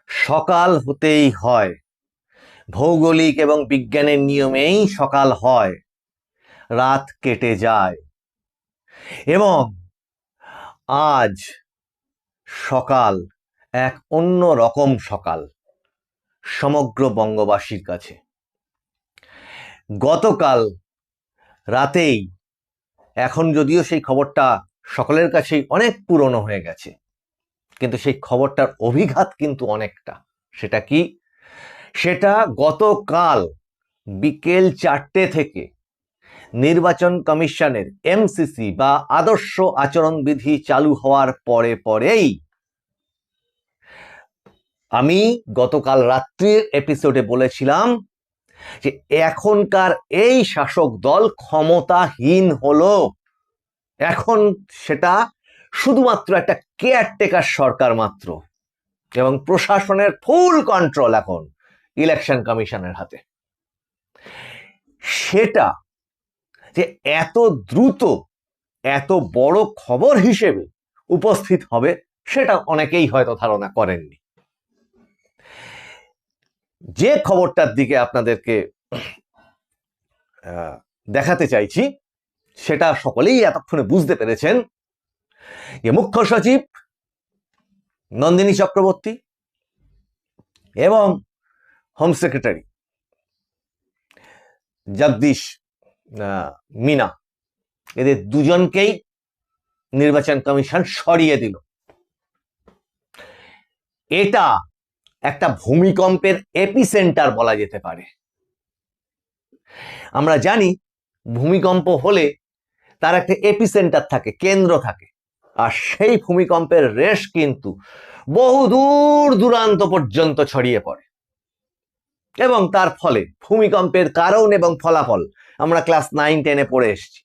সকাল হতেই হয়, ভৌগোলিক এবং বিজ্ঞানের নিয়মেই সকাল হয়, রাত কেটে যায়। এবং আজ সকাল এক অন্য রকম সকাল সমগ্র বঙ্গবাসীর কাছে। গতকাল রাতেই, এখন যদিও সেই খবরটা সকলের কাছেই অনেক পুরনো হয়ে গেছে, কিন্তু সেই খবরটার অভিঘাত কিন্তু অনেকটা। সেটা কি? সেটা গতকাল বিকেল 4টে থেকে নির্বাচন কমিশনের এমসিসি বা আদর্শ আচরণবিধি চালু হওয়ার পরেই আমি গতকাল রাত্রির এপিসোডে বলেছিলাম যে এখনকার এই শাসক দল ক্ষমতাহীন হলো। এখন সেটা শুধুমাত্র একটা কেয়ারটেকার সরকার মাত্র, এবং প্রশাসনের ফুল কন্ট্রোল এখন ইলেকশন কমিশনের হাতে। সেটা যে এত দ্রুত এত বড় খবর হিসেবে উপস্থিত হবে সেটা অনেকেই হয়তো ধারণা করেননি। যে খবরটার দিকে আপনাদেরকে দেখাতে চাইছি সেটা সকলেই এতক্ষণে বুঝতে পেরেছেন যে মুখ্য সচিব নন্দিনী চক্রবর্তী এবং হোম সেক্রেটারি জগদীশ মিনা, এদের দুজনকেই নির্বাচন কমিশন সরিয়ে দিল। এটা একটা ভূমিকম্পের এপিসেন্টার বলা যেতে পারে। আমরা জানি ভূমিকম্প হলে তার একটা এপিসেন্টার থাকে, কেন্দ্র থাকে, আর সেই ভূমিকম্পের রেশ কিন্তু বহু দূর দূরান্ত পর্যন্ত ছড়িয়ে পড়ে, এবং তার ফলে ভূমিকম্পের কারণ এবং ফলাফল আমরা ক্লাস 9-10-এ পড়ে এসেছি।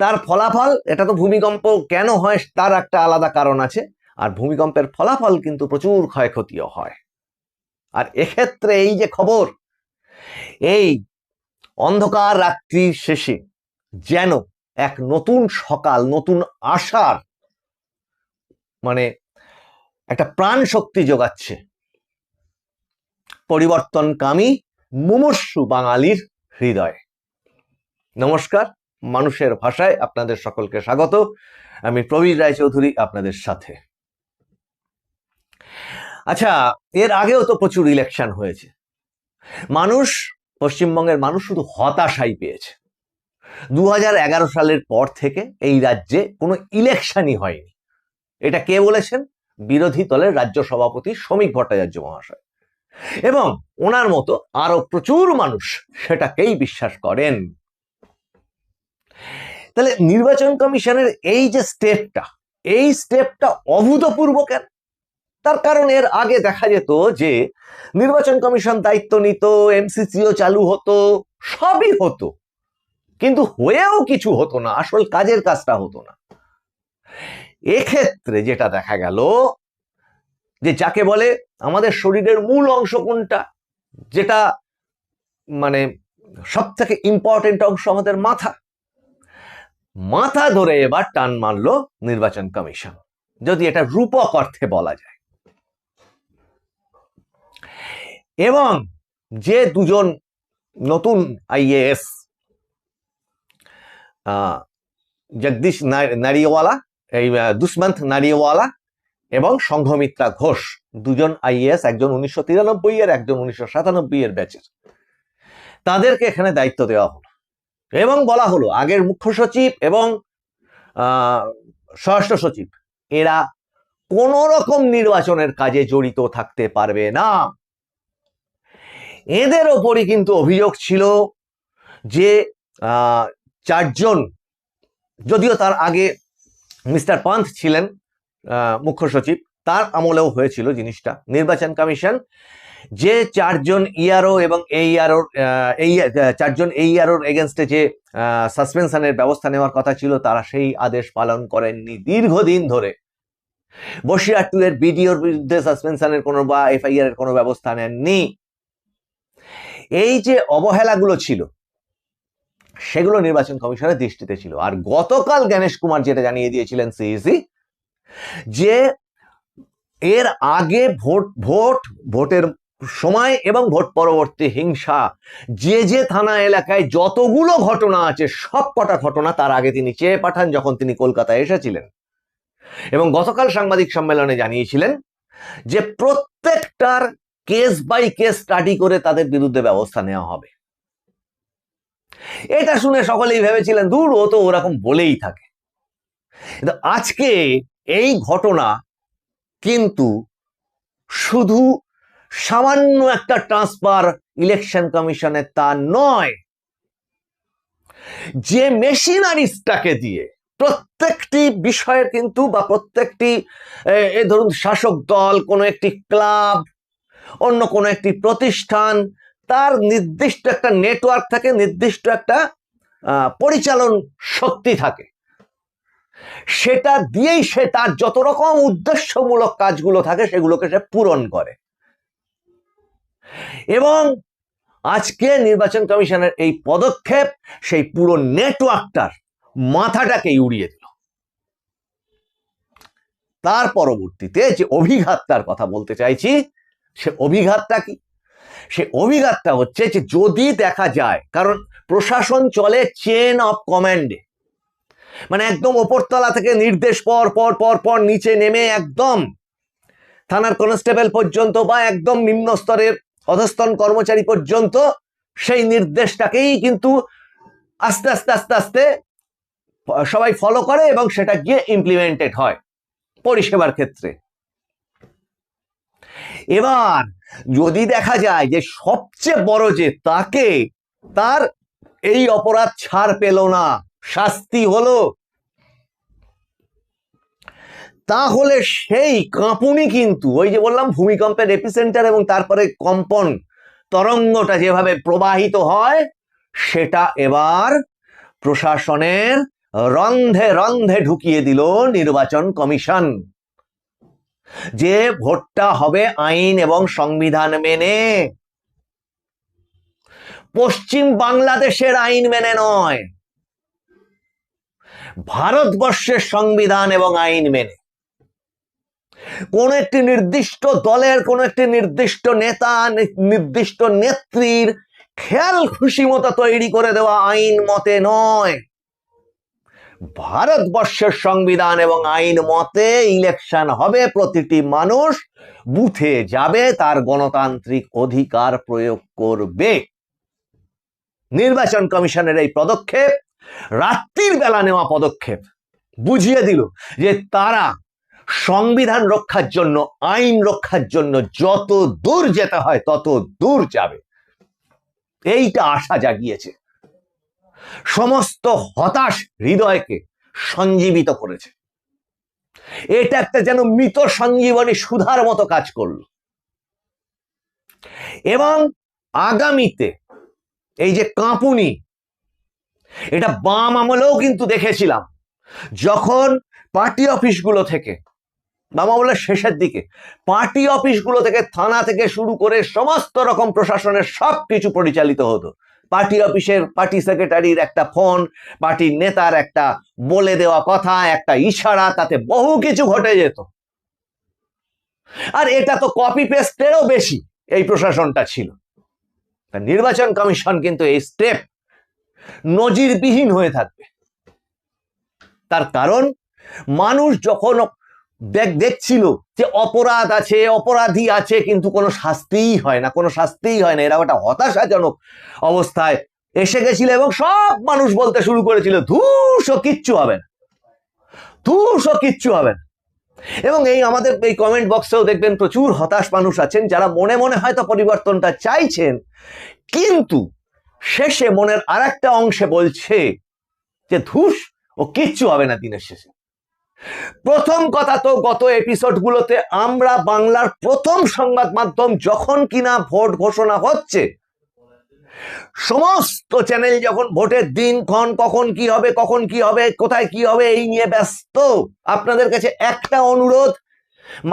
তার ফলাফল, এটা তো ভূমিকম্প কেন হয় তার একটা আলাদা কারণ আছে, আর ভূমিকম্পের ফলাফল কিন্তু প্রচুর ক্ষয়ক্ষতিও হয়। আর এক্ষেত্রে এই যে খবর, এই অন্ধকার রাত্রির শেষে যেন এক নতুন সকাল, নতুন আশার মানে একটা প্রাণ শক্তি যোগাচ্ছে পরিবর্তনকামী মুমূর্ষু বাঙালির হৃদয়। নমস্কার, মানুষের ভাষায় আপনাদের সকলকে স্বাগত। আমি প্রবীর রায়চৌধুরী আপনাদের সাথে। আচ্ছা, এর আগেও তো প্রচুর ইলেকশন হয়েছে। পশ্চিমবঙ্গের মানুষ শুধু হতাশাই পেয়েছে। 2011 সালের পর থেকে এই রাজ্যে কোনো ইলেকশনই হয়নি। এটা কে বলেছেন? বিরোধী দলের রাজ্য সভাপতি শ্রমিক ভট্টাচার্য মহাশয়, এবং ওনার মতো আরো প্রচুর মানুষ সেটাকেই বিশ্বাস করেন। তাহলে নির্বাচন কমিশনের এই যে স্টেপটা অভূতপূর্ব কেন? তার কারণ এর আগে দেখা যেত যে নির্বাচন কমিশন দায়িত্ব নিত, এমসিসিও চালু হতো, সবই হতো, কিন্তু হয়েও কিছু হতো না, আসল কাজের কাজটা হতো না। এক্ষেত্রে যেটা দেখা গেল যে যাকে বলে আমাদের শরীরের মূল অংশ কোনটা, যেটা মানে সব থেকে ইম্পর্টেন্ট অংশ আমাদের মাথা ধরে এবার টান মারলো নির্বাচন কমিশন, যদি এটা রূপক অর্থে বলা যায়। এবং যে দুজন নতুন আইএএস, জগদীশ নারিওয়ালা, এই দুষ্মন্ত নারিওয়ালা এবং সংঘমিত্রা ঘোষ, দুজন আইএএস, একজন 1993 একজন 1997 ব্যাচের, তাদেরকে এখানে দায়িত্ব দেওয়া হলো এবং বলা হলো আগের মুখ্য সচিব এবং স্বরাষ্ট্র সচিব এরা কোন রকম নির্বাচনের কাজে জড়িত থাকতে পারবে না। এদের ওপরই কিন্তু অভিযোগ ছিল যে 4জন, যদিও তার আগে মিস্টার পান্থ ছিলেন মুখ্য সচিব, তার আমলেও হয়েছিল জিনিসটা। নির্বাচন কমিশন যে 4জন ইআরও এবং এই 4জন এইআরওর এগেনস্টে যে সাসপেনশনের ব্যবস্থা নেওয়ার কথা ছিল, তারা সেই আদেশ পালন করেননি দীর্ঘদিন ধরে। বসিরহাট 2 এর বিডিওর বিরুদ্ধে সাসপেনশনের কোনো বা এফআইআর এর কোনো ব্যবস্থা নেননি। এই যে অবহেলাগুলো ছিল সেগুলো নির্বাচন কমিশনের দৃষ্টিতে ছিল। আর গতকাল গণেশ কুমার যেটা জানিয়ে দিয়েছিলেন সিইসি, যে এর আগে ভোটের সময় এবং ভোট পরবর্তী হিংসা, যে থানা এলাকায় যতগুলো ঘটনা আছে সব কটা ঘটনা তার আগে তিনি চেয়ে পাঠান যখন তিনি কলকাতায় এসেছিলেন, এবং গতকাল সাংবাদিক সম্মেলনে জানিয়েছিলেন যে প্রত্যেকটার কেস বাই কেস স্টাডি করে তাদের বিরুদ্ধে ব্যবস্থা নেওয়া হবে। এটা শুনে সকলেই ভেবেছিলেন দূর ও তো ওরকম বলেই থাকে, কিন্তু আজকে এই ঘটনা কিন্তু শুধু সামান্য একটা ট্রান্সফার ইলেকশন কমিশনের তা নয়, যে মেশিনারিজটাকে দিয়ে প্রত্যেকটি বিষয়ের কিন্তু বা প্রত্যেকটি ধরুন শাসক দল, কোনো একটি ক্লাব, অন্য কোনো একটি প্রতিষ্ঠান, তার নির্দিষ্ট একটা নেটওয়ার্ক থাকে, নির্দিষ্ট একটা পরিচালন শক্তি থাকে, সেটা দিয়েই সে তার যত রকম উদ্দেশ্যমূলক কাজগুলো থাকে সেগুলোকে সে পূরণ করে। এবং আজকে নির্বাচন কমিশনের এই পদক্ষেপ সেই পুরো নেটওয়ার্কটার মাথাটাকে উড়িয়ে দিল। তার পরবর্তীতে যে অভিঘাতটার কথা বলতে চাইছি, সে অভিঘাতটা কি? সে অভিঘাতটা হচ্ছে যে যদি দেখা যায়, কারণ প্রশাসন চলে চেন অফ কমান্ডে, মানে একদম ওপরতলা থেকে নির্দেশ পর পর পর পর নিচে নেমে একদম থানার কনস্টেবল পর্যন্ত বা একদম নিম্ন স্তরের অধস্তন কর্মচারী পর্যন্ত সেই নির্দেশটাকেই কিন্তু আস্তে আস্তে আস্তে আস্তে সবাই ফলো করে এবং সেটা গিয়ে ইমপ্লিমেন্টেড হয় পরিষেবার ক্ষেত্রে। এবার যদি দেখা যায় যে সবচেয়ে বড় যে তাকে, তার এই অপরাধ ছাড় পেল না, শাস্তি হলো, তাহলে সেই কাঁপুনি কিন্তু ওই যে বললাম ভূমিকম্পের এপিসেন্টার এবং তারপরে কম্পন তরঙ্গটা যেভাবে প্রবাহিত হয়, সেটা এবার প্রশাসনের রন্ধে রন্ধে ঢুকিয়ে দিল নির্বাচন কমিশন, যে ভোটটা হবে আইন এবং সংবিধান মেনে, পশ্চিম বাংলাদেশের আইন মেনে নয়, ভারতবর্ষের সংবিধান এবং আইন মেনে। কোন একটি নির্দিষ্ট দলের কোন একটি নির্দিষ্ট নেতা, নির্দিষ্ট নেত্রীর খেয়াল খুশি মতো তৈরি করে দেওয়া আইন মতে নয়, ভারতবর্ষের সংবিধান এবং আইন মতে ইলেকশন হবে, প্রতিটি মানুষ বুথে যাবে, তার গণতান্ত্রিক অধিকার প্রয়োগ করবে। নির্বাচন কমিশনের এই পদক্ষেপ, রাত্রির বেলা নেওয়া পদক্ষেপ, বুঝিয়ে দিল যে তারা সংবিধান রক্ষার জন্য, আইন রক্ষার জন্য যত দূর যেতে হয় তত দূর যাবে। এইটা আশা জাগিয়েছে, সমস্ত হতাশ হৃদয়কে সঞ্জীবিত করেছে। এটা একটা যেন মৃত সঞ্জীবনী সুধার মতো কাজ করলো। এবং আগামীতে এই যে কাঁপুনি, এটা বাম আমলেও কিন্তু দেখেছিলাম, যখন পার্টি অফিসগুলো থেকে, বাম আমলের শেষের দিকে পার্টি অফিসগুলো থেকে, থানা থেকে শুরু করে সমস্ত রকম প্রশাসনের সবকিছু পরিচালিত হতো। পার্টি অফিসের পার্টি সেক্রেটারির একটা ফোন, পার্টির নেতার একটা বলে দেওয়া কথা, একটা ইশারা, তাতে বহু কিছু ঘটে যেত। আর এটা তো কপি পেস্টেরও বেশি এই প্রশাসনটা ছিল। নির্বাচন কমিশন কিন্তু এই স্টেপ নজিরবিহীন হয়ে থাকবে। তার কারণ মানুষ যখন দেখছিল যে অপরাধ আছে, অপরাধী আছে, কিন্তু কোনো শাস্তিই হয় না, কোনো শাস্তিই হয় না, এরা একটা হতাশাজনক অবস্থায় এসে গেছিল এবং সব মানুষ বলতে শুরু করেছিল ধুসও কিচ্ছু হবে না, ধুসও কিচ্ছু হবে না। এবং এই আমাদের এই কমেন্ট বক্সেও দেখবেন প্রচুর হতাশ মানুষ আছেন, যারা মনে মনে হয়তো পরিবর্তনটা চাইছেন, কিন্তু শেষে মনের আর একটা অংশে বলছে যে ধুস ও কিচ্ছু হবে না দিনের শেষে। প্রথম কথা তো গত এপিসোডগুলোতে আমরা বাংলার প্রথম সংবাদ মাধ্যম যখন কিনা ভোট ঘোষণা হচ্ছে, সমস্ত চ্যানেল যখন ভোটের দিনক্ষণ, কখন কি হবে, কখন কি হবে, কোথায় কি হবে, এই নিয়ে ব্যস্ত। আপনাদের কাছে একটা অনুরোধ,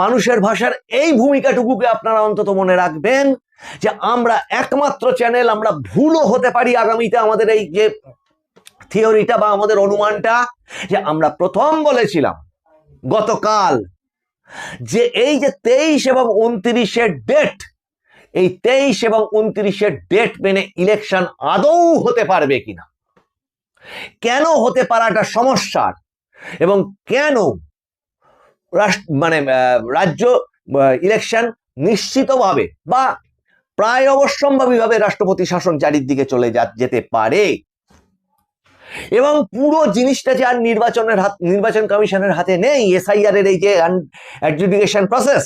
মানুষের ভাষার এই ভূমিকাটুকুকে আপনারা অন্তত মনে রাখবেন যে আমরা একমাত্র চ্যানেল, আমরা ভুলও হতে পারি আগামীতে। আমাদের এই যে থিওরিটা বা আমাদের অনুমানটা, যে আমরা প্রথম বলেছিলাম গতকাল যে এই যে 23 এবং 29-এর ডেট, এই 23 এবং 29-এর ডেট মেনে ইলেকশন আদৌ হতে পারবে কিনা, কেন হতে পারাটা সমস্যার, এবং কেন রাজ্য ইলেকশন নিশ্চিতভাবে বা প্রায় অবশ্যম্ভাবীভাবে রাষ্ট্রপতি শাসন জারির দিকে চলে যেতে পারে, এবং পুরো জিনিসটা যে আর নির্বাচন কমিশনের হাতে নেই, এসআইআর এর এই যে অ্যাডজুডিকেশন প্রসেস,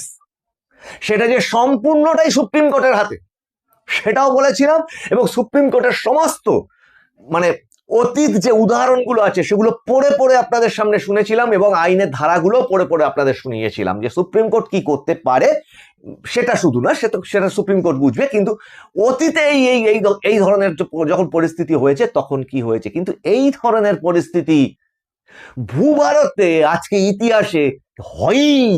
সেটা যে সম্পূর্ণটাই সুপ্রিম কোর্টের হাতে, সেটাও বলেছিলাম। এবং সুপ্রিম কোর্টের সমস্ত অতীত যে উদাহরণগুলো আছে সেগুলো পড়ে পড়ে আপনাদের সামনে শুনেছিলাম, এবং আইনের ধারাগুলো পড়ে পড়ে আপনাদের শুনিয়েছিলাম যে সুপ্রিম কোর্ট কি করতে পারে। সেটা শুধু না, সেটা সুপ্রিম কোর্ট বুঝবে, কিন্তু অতীতে এই ধরনের যখন পরিস্থিতি হয়েছে তখন কি হয়েছে। কিন্তু এই ধরনের পরিস্থিতি ভূভারতে আজকে ইতিহাসে হয়ই।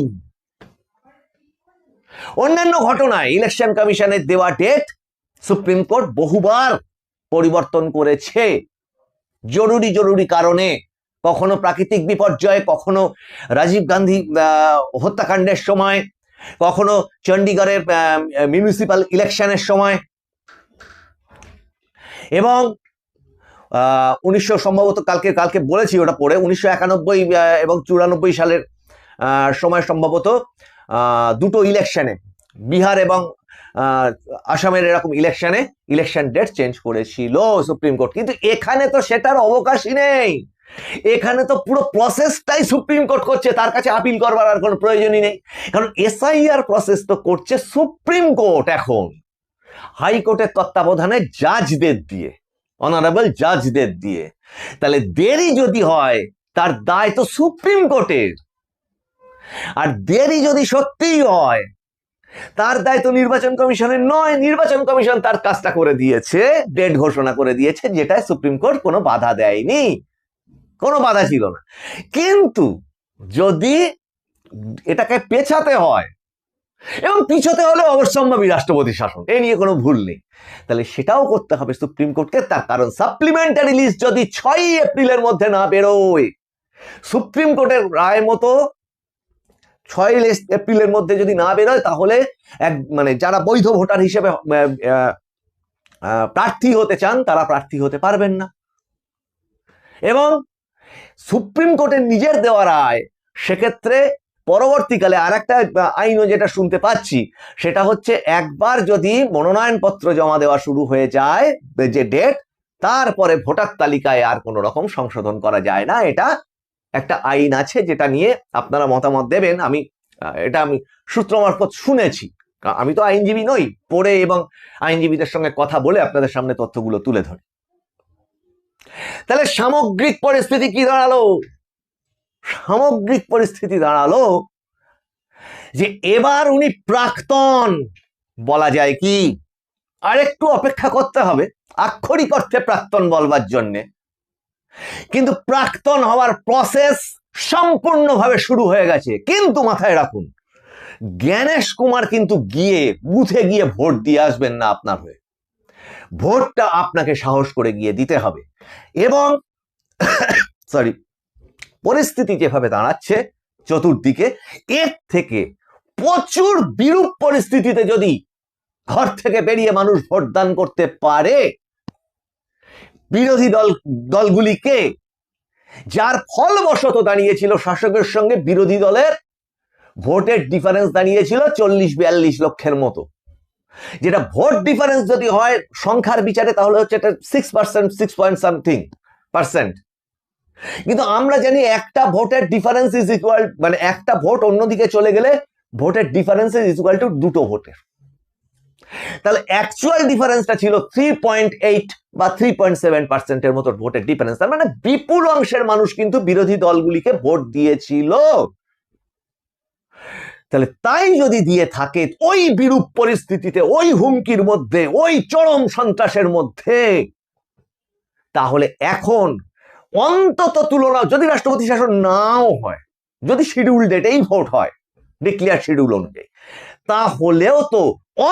অন্যান্য ঘটনায় ইলেকশন কমিশনের দেওয়া ডেট সুপ্রিম কোর্ট বহুবার পরিবর্তন করেছে জরুরি জরুরি কারণে, কখনো প্রাকৃতিক বিপর্যয়, কখনো রাজীব গান্ধী হত্যাকাণ্ডের সময়, কখনো চণ্ডীগড়ের মিউনিসিপাল ইলেকশনের সময়, এবং 1900 সম্ভবত কালকে বলেছি ওটা পড়ে, 1991 এবং 94 সালের সময় সম্ভবত দুটো ইলেকশনে, বিহার এবং আসামের এরকম ইলেকশন ডেট চেঞ্জ করেছিল সুপ্রিম কোর্ট। কিন্তু এখানে তো সেটার অবকাশই নেই, এখানে তো পুরো প্রসেসটাই সুপ্রিম কোর্ট করছে, তার কাছে আপিল করবার আর কোনো প্রয়োজনই নেই, কারণ এসআইআর প্রসেস তো করছে সুপ্রিম কোর্ট এখন হাইকোর্টের তত্ত্বাবধানে জাজদের দিয়ে, অনারেবল জাজদের দিয়ে। তাহলে দেরি যদি হয় তার দায় তো সুপ্রিম কোর্টের, আর দেরি যদি সত্যিই হয় তার দায় তো নির্বাচন কমিশনের নয়। নির্বাচন কমিশন তার কাজটা করে দিয়েছে, ডেট ঘোষণা করে দিয়েছে, যেটায় সুপ্রিম কোর্ট কোনো বাধা দেয়নি, কোনো বাধা ছিল না। কিন্তু যদি এটাকে পেছাতে হয়, এবং পিছতে হলে অবশ্যম্ভাবী রাষ্ট্রপতি শাসন, এ নিয়ে কোনো ভুল নেই, তাহলে সেটাও করতে হবে সুপ্রিম কোর্টকে। তার কারণ সাপ্লিমেন্টারি লিস্ট যদি 6 এপ্রিলের মধ্যে না বেরোয়, সুপ্রিম কোর্টের রায় মতো 6 এপ্রিলের মধ্যে যদি না বেরোয়, তাহলে যারা বৈধ ভোটার হিসেবে প্রার্থী হতে চান তারা প্রার্থী হতে পারবেন না। এবং সুপ্রিম কোর্টের নিজের দেওয়া রায়, সেক্ষেত্রে পরবর্তীকালে আর একটা আইনও যেটা শুনতে পাচ্ছি, সেটা হচ্ছে একবার যদি মনোনয়নপত্র জমা দেওয়া শুরু হয়ে যায় যে ডেট, তারপরে ভোটার তালিকায় আর কোনো রকম সংশোধন করা যায় না। এটা একটা আইন আছে, যেটা নিয়ে আপনারা মতামত দেবেন। এটা আমি সূত্র মারফত শুনেছি, আমি তো আইনজীবী নই, পড়ে এবং আইনজীবীদের সঙ্গে কথা বলে আপনাদের সামনে তথ্যগুলো তুলে ধরে। তাহলে সামগ্রিক পরিস্থিতি কি দাঁড়ালো? সামগ্রিক পরিস্থিতি দাঁড়ালো যে এবার উনি প্রাক্তন বলা যায় কি, আর একটু অপেক্ষা করতে হবে আক্ষরিক অর্থে প্রাক্তন বলবার জন্যে, কিন্তু প্রাক্তন হওয়ার প্রসেস সম্পূর্ণভাবে শুরু হয়ে গেছে। কিন্তু মাথায় রাখুন, জ্ঞানেশ কুমার কিন্তু গিয়ে বুথে গিয়ে ভোট দিয়ে আসবেন না আপনার হয়ে, ভোটটা আপনাকে সাহস করে গিয়ে দিতে হবে। এবং পরিস্থিতি যেভাবে দাঁড়াচ্ছে চতুর্দিকে, এর থেকে প্রচুর বিরূপ পরিস্থিতিতে যদি ঘর থেকে বেরিয়ে মানুষ ভোটদান করতে পারে, বিরোধী দলগুলিকে, যার ফলবশত দাঁড়িয়েছিল শাসকের সঙ্গে বিরোধী দলের ভোটের ডিফারেন্স দাঁড়িয়েছিল 40-42 লক্ষের মতো, যেটা ভোট ডিফারেন্স যদি হয় সংখ্যার বিচারে তাহলে হচ্ছে এটা 6%, 6.something%। কিন্তু আমরা জানি একটা ভোটের ডিফারেন্স ইজ ইকুয়াল, একটা ভোট অন্যদিকে চলে গেলে ভোটের ডিফারেন্স ইজ ইকুয়াল টু 2টো ভোটের। তাহলে অ্যাকচুয়াল ডিফারেন্সটা ছিল 3.8 বা 3.7%-এর মতো ভোটের ডিফারেন্স। তার মানে বিপুল অংশের মানুষ কিন্তু বিরোধী দলগুলিকে ভোট দিয়েছিল। তাহলে তাই যদি দিয়ে থাকে ওই বিরূপ পরিস্থিতিতে, ওই হুমকির মধ্যে, ওই চরম সন্ত্রাসের মধ্যে, তাহলে এখন অন্তত তুলনা, যদি রাষ্ট্রপতি শাসন নাও হয়, যদি শিডিউল ডেটেই ভোট হয় ডিক্লেয়ার শিডিউল অনুযায়ী, তাহলেও তো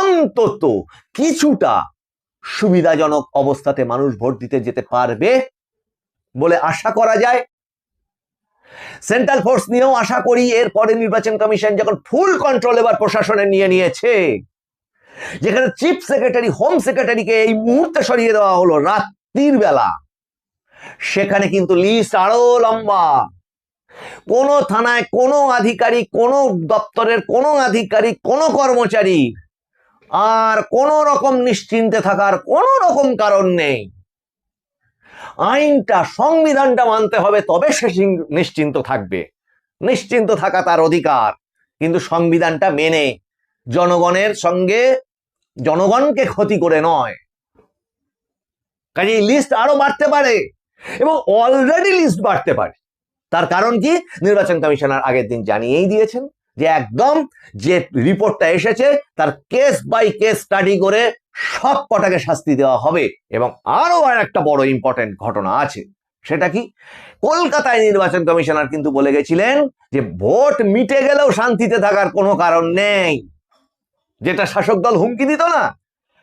অন্তত কিছুটা সুবিধাজনক অবস্থাতে মানুষ ভোট দিতে যেতে পারবে বলে আশা করা যায়। সেন্ট্রাল ফোর্স নিয়েও আশা করি এরপরে নির্বাচন কমিশন যখন ফুল কন্ট্রোল এবার প্রশাসনে নিয়ে নিয়েছে, যেখানে চিফ সেক্রেটারি হোম সেক্রেটারিকে এই মুহূর্তে সরিয়ে দেওয়া হলো রাত্রির বেলা, সেখানে কিন্তু লিস্ট আরো লম্বা। কোন থানায় কোন আধিকারিক, কোন দপ্তরের কোন আধিকারিক, কোন কর্মচারী আর কোন রকম নিশ্চিন্তে থাকার কোন রকম কারণ নেই। আইনটা, সংবিধানটা মানতে হবে, তবে সে নিশ্চিন্ত থাকবে। নিশ্চিন্ত থাকা তার অধিকার, কিন্তু সংবিধানটা মেনে, জনগণের সঙ্গে জনগণকে ক্ষতি করে নয়। কাজে লিস্ট আরো বাড়তে পারে এবং অলরেডি লিস্ট বাড়তে পারে। তার কারণ কি, নির্বাচন কমিশনার আগের দিন জানিয়েই দিয়েছেন যে একদম যে রিপোর্টটা এসেছে তার কেস বাই কেস স্টাডি করে সব কটাকে শাস্তি দেওয়া হবে। এবং আরো একটা বড় ইম্পর্টেন্ট ঘটনা আছে, সেটা কি, কলকাতায় নির্বাচন কমিশনার কিন্তু বলে গেছিলেন যে ভোট মিটে গেলেও শান্তিতে থাকার কোনো কারণ নেই। যেটা শাসক দল হুমকি দিত না,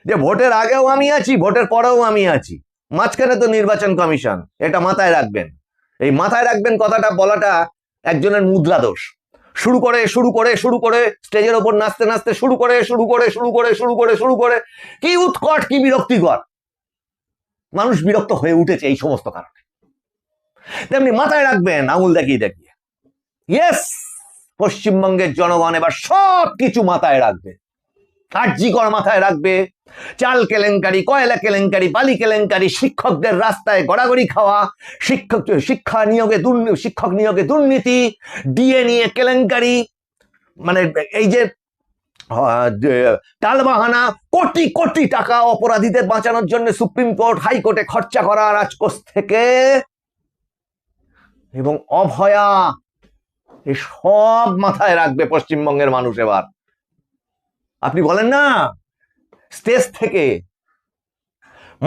যে ভোটের আগেও আমি আছি, ভোটের পরেও আমি আছি, মাঝখানে তো নির্বাচন কমিশন। এটা মাথায় রাখবেন। এই মাথায় রাখবেন কথাটা বলাটা একজনের মুদ্রা দোষ। শুরু করে স্টেজের ওপর নাচতে নাচতে শুরু করে কি উৎকট, কি বিরক্তিকর। মানুষ বিরক্ত হয়ে উঠেছে এই সমস্ত কারণে। তেমনি মাথায় রাখবেন আঙুল দেখিয়ে দেখিয়ে, ইয়েস, পশ্চিমবঙ্গের জনগণ এবার সব কিছু মাথায় রাখবে। কার্যকর মাথায় রাখবে। চাল কেলেঙ্কারি, কয়লা কেলেঙ্কারি, বালি কেলেঙ্কারি, শিক্ষকদের রাস্তায় গড়াগড়ি খাওয়া, শিক্ষক নিয়োগে দুর্নীতি, ডিএ নিয়ে কেলেঙ্কারি, মানে এই যে টালবাহানা, কোটি কোটি টাকা অপরাধীদের বাঁচানোর জন্য সুপ্রিম কোর্ট, হাইকোর্টে খরচা করা রাজকোষ থেকে, এবং অভয়া, এই সব মাথায় রাখবে পশ্চিমবঙ্গের মানুষ এবার। আপনি বলেন না স্টেজ থেকে,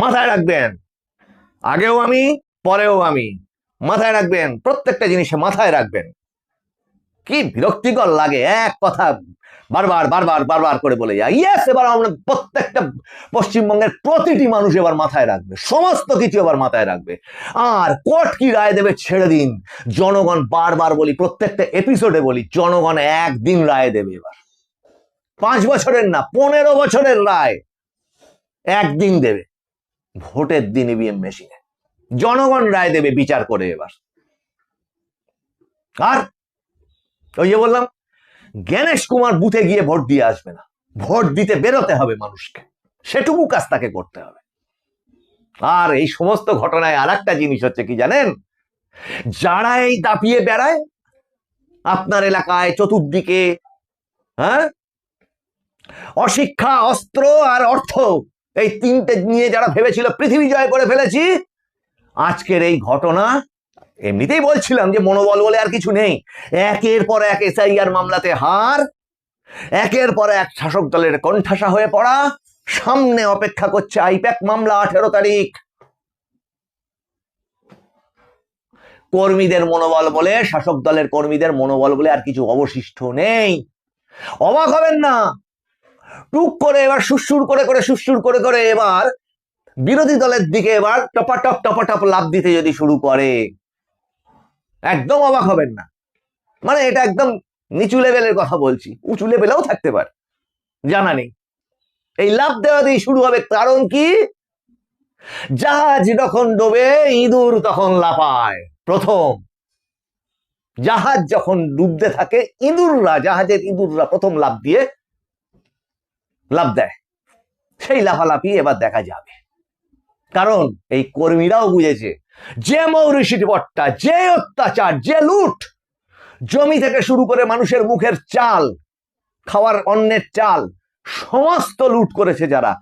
মাথায় রাখবেন আগেও আমি, পরেও আমি। মাথায় রাখবেন, প্রত্যেকটা জিনিসে মাথায় রাখবেন। কি বিরক্তিকর লাগে এক কথা বারবার বারবার বারবার করে বলে যায়। ইয়েস, এবার আমরা প্রত্যেকটা পশ্চিমবঙ্গের প্রতিটি মানুষ এবার মাথায় রাখবে, সমস্ত কিছু এবার মাথায় রাখবে। আর কোর্ট কি রায় দেবে ছেড়ে দিন, জনগণ, বারবার বলি, প্রত্যেকটা এপিসোডে বলি, জনগণ একদিন রায় দেবে। এবার 5 বছরের না, 15 বছরের রায় একদিন দেবে। ভোটের দিন ইভিএম মেশিনে জনগণ রায় দেবে বিচার করে এবার। আর ওই যে বললাম, জ্ঞানেশ কুমার বুথে গিয়ে ভোট দিয়ে আসবে না, ভোট দিতে বেরোতে হবে মানুষকে, সেটুকু কাজ তাকে করতে হবে। আর এই সমস্ত ঘটনায় আর একটা জিনিস হচ্ছে কি জানেন, যারা এই দাপিয়ে বেড়ায় আপনার এলাকায় চতুর্দিকে, হ্যাঁ, অশিক্ষা, অস্ত্র আর অর্থ, এই তিনটে নিয়ে যারা ভেবেছিল পৃথিবী জয় করে ফেলেছি, আজকের এই ঘটনা, এমনিতেই বলছিলাম যে মনোবল বলে আর কিছু নেই। একের পর এক এসআইআর মামলাতে হার, একের পর এক শাসক দলের কোণঠাসা হয়ে পড়া, সামনে অপেক্ষা করছে আইপ্যাক মামলা 18 তারিখ। কর্মীদের মনোবল বলে, শাসক দলের কর্মীদের মনোবল বলে আর কিছু অবশিষ্ট নেই। অবাক হবেন না, টুক করে এবার সুরসুর করে এবার বিরোধী দলের দিকে এবার টপাটপ লাভ দিতে যদি শুরু করে, একদম অবাক হবেন না। মানে এটা একদম নিচু লেভেলের কথা বলছি, উঁচু লেভেলেও থাকতে পারে, জানা নেই। এই লাভ দেওয়া দিয়ে শুরু হবে। কারণ কি, জাহাজ যখন ডোবে ইঁদুর তখন লাফায়। প্রথম জাহাজ যখন ডুবতে থাকে, জাহাজের ইঁদুররা প্রথম লাভ দেয়। সেই লাফালাফি এবার দেখা যাবে। কারণ এই কর্মীরাও বুঝেছে যে মৌরিশিটি পট্টা, যে অত্যাচার, যে লুট, জমি থেকে শুরু করে মানুষের মুখের চাল, খাওয়ার অন্নের চাল, সমস্ত লুট করেছে যারা।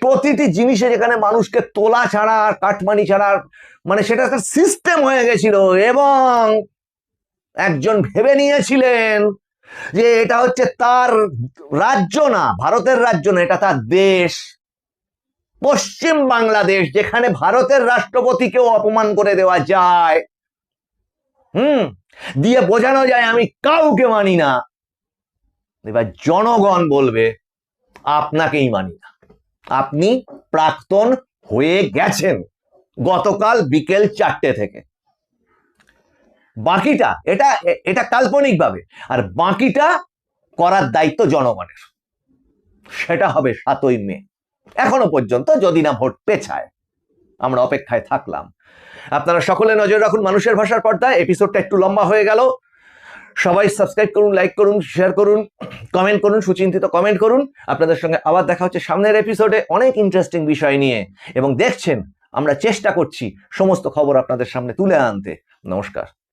প্রতিটি জিনিসে যেখানে মানুষকে তোলা ছাড়া আর কাটমানি ছাড়া, মানে সেটা একটা সিস্টেম হয়ে গেছিল। এবং একজন ভেবে নিয়েছিলেন যে এটা হচ্ছে তার রাজ্য না, ভারতের রাজ্য না, এটা তার দেশ, পশ্চিম বাংলাদেশ, যেখানে ভারতের রাষ্ট্রপতিকেও অপমান করে দেওয়া যায়, দিয়ে বোঝানো যায় আমি কাউকে মানি না। এবার জনগণ বলবে আপনাকেই মানি না, আপনি প্রাক্তন হয়ে গেছেন গতকাল বিকেল 4টে থেকে। বাকিটা এটা এটা কাল্পনিকভাবে, আর বাকিটা করার দায়িত্ব জনগণের। সেটা হবে 7ই মে। এখনো পর্যন্ত যদি না ভোট পেছায়, আমরা অপেক্ষায় থাকলাম। আপনারা সকলে নজর রাখুন মানুষের ভাষার পর্দায়। এপিসোডটা একটু লম্বা হয়ে গেল। সবাই সাবস্ক্রাইব করুন, লাইক করুন, শেয়ার করুন, কমেন্ট করুন, সুচিন্তিত কমেন্ট করুন। আপনাদের সঙ্গে আবার দেখা হচ্ছে সামনের এপিসোডে অনেক ইন্টারেস্টিং বিষয় নিয়ে। এবং দেখছেন আমরা চেষ্টা করছি সমস্ত খবর আপনাদের সামনে তুলে আনতে। নমস্কার।